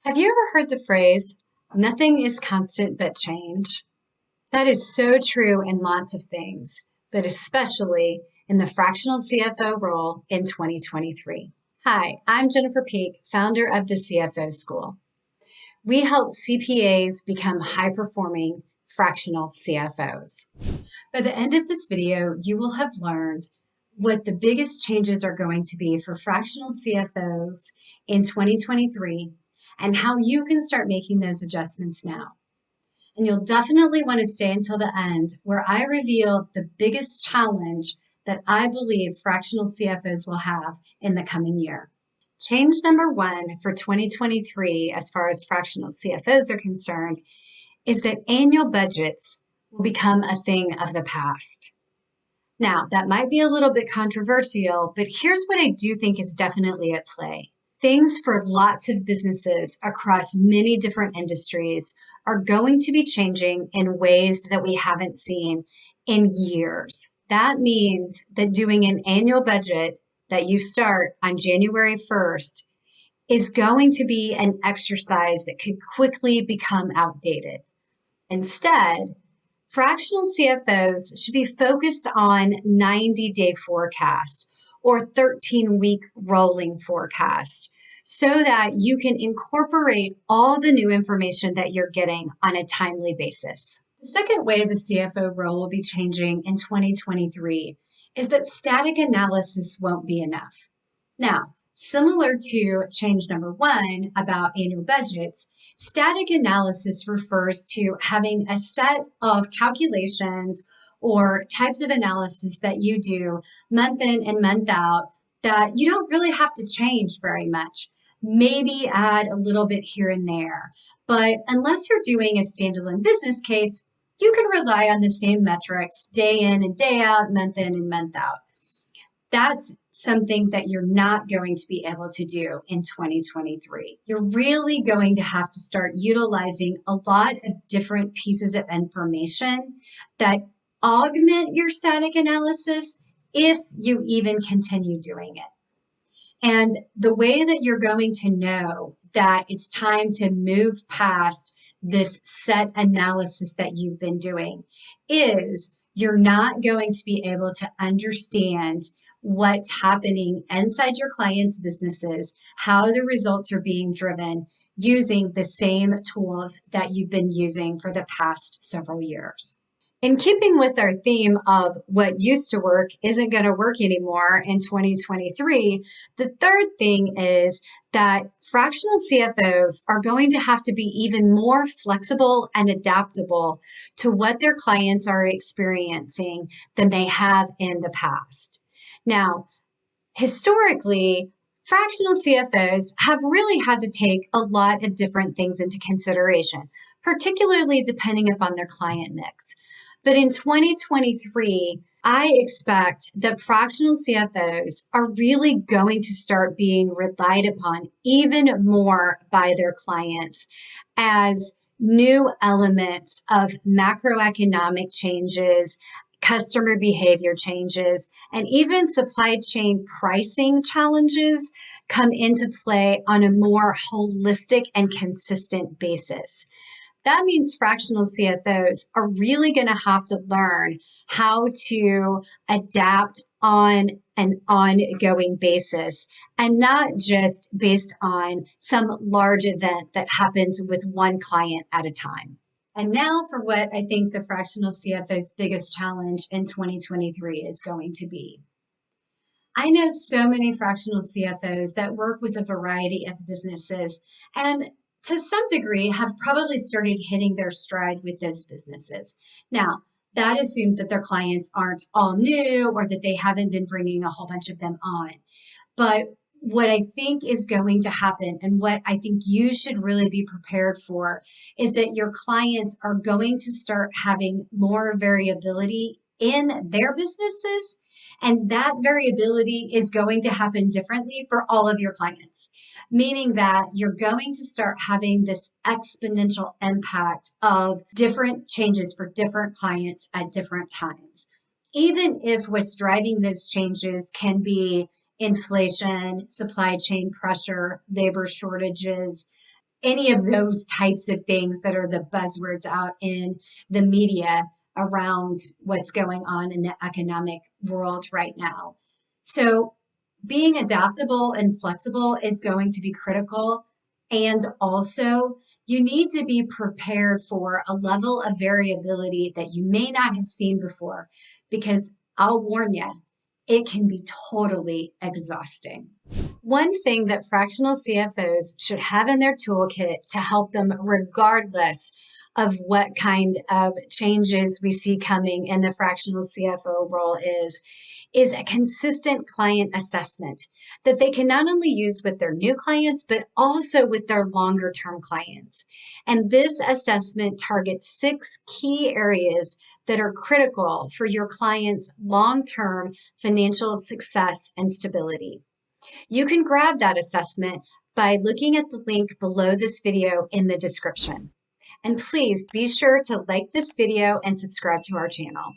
Have you ever heard the phrase, nothing is constant but change? That is so true in lots of things, but especially in the fractional CFO role in 2023. Hi, I'm Jennifer Peak, founder of the CFO School. We help CPAs become high-performing fractional CFOs. By the end of this video, you will have learned what the biggest changes are going to be for fractional CFOs in 2023 and how you can start making those adjustments now. And you'll definitely want to stay until the end where I reveal the biggest challenge that I believe fractional CFOs will have in the coming year. Change number one for 2023, as far as fractional CFOs are concerned, is that annual budgets will become a thing of the past. Now, that might be a little bit controversial, but here's what I do think is definitely at play. Things for lots of businesses across many different industries are going to be changing in ways that we haven't seen in years. That means that doing an annual budget that you start on January 1st is going to be an exercise that could quickly become outdated. Instead, fractional CFOs should be focused on 90-day forecasts or 13-week rolling forecast so that you can incorporate all the new information that you're getting on a timely basis. The second way the CFO role will be changing in 2023 is that static analysis won't be enough. Now, similar to change number one about annual budgets, static analysis refers to having a set of calculations or types of analysis that you do month in and month out that you don't really have to change very much. Maybe add a little bit here and there. But unless you're doing a standalone business case, you can rely on the same metrics day in and day out, month in and month out. That's something that you're not going to be able to do in 2023. You're really going to have to start utilizing a lot of different pieces of information that augment your static analysis if you even continue doing it. And the way that you're going to know that it's time to move past this set analysis that you've been doing is you're not going to be able to understand what's happening inside your clients' businesses, how the results are being driven using the same tools that you've been using for the past several years. In keeping with our theme of what used to work isn't going to work anymore in 2023, the third thing is that fractional CFOs are going to have to be even more flexible and adaptable to what their clients are experiencing than they have in the past. Now, historically, fractional CFOs have really had to take a lot of different things into consideration, particularly depending upon their client mix. But in 2023, I expect that fractional CFOs are really going to start being relied upon even more by their clients as new elements of macroeconomic changes, customer behavior changes, and even supply chain pricing challenges come into play on a more holistic and consistent basis. That means fractional CFOs are really going to have to learn how to adapt on an ongoing basis and not just based on some large event that happens with one client at a time. And now for what I think the fractional CFO's biggest challenge in 2023 is going to be. I know so many fractional CFOs that work with a variety of businesses and to some degree have probably started hitting their stride with those businesses. Now, that assumes that their clients aren't all new or that they haven't been bringing a whole bunch of them on. But what I think is going to happen and what I think you should really be prepared for is that your clients are going to start having more variability in their businesses. And that variability is going to happen differently for all of your clients, meaning that you're going to start having this exponential impact of different changes for different clients at different times. Even if what's driving those changes can be inflation, supply chain pressure, labor shortages, any of those types of things that are the buzzwords out in the media around what's going on in the economic world right now. So being adaptable and flexible is going to be critical. And also, you need to be prepared for a level of variability that you may not have seen before, because I'll warn you, it can be totally exhausting. One thing that fractional CFOs should have in their toolkit to help them, regardless of what kind of changes we see coming in the fractional CFO role, is a consistent client assessment that they can not only use with their new clients, but also with their longer term clients. And this assessment targets 6 key areas that are critical for your clients' long term financial success and stability. You can grab that assessment by looking at the link below this video in the description. And please be sure to like this video and subscribe to our channel.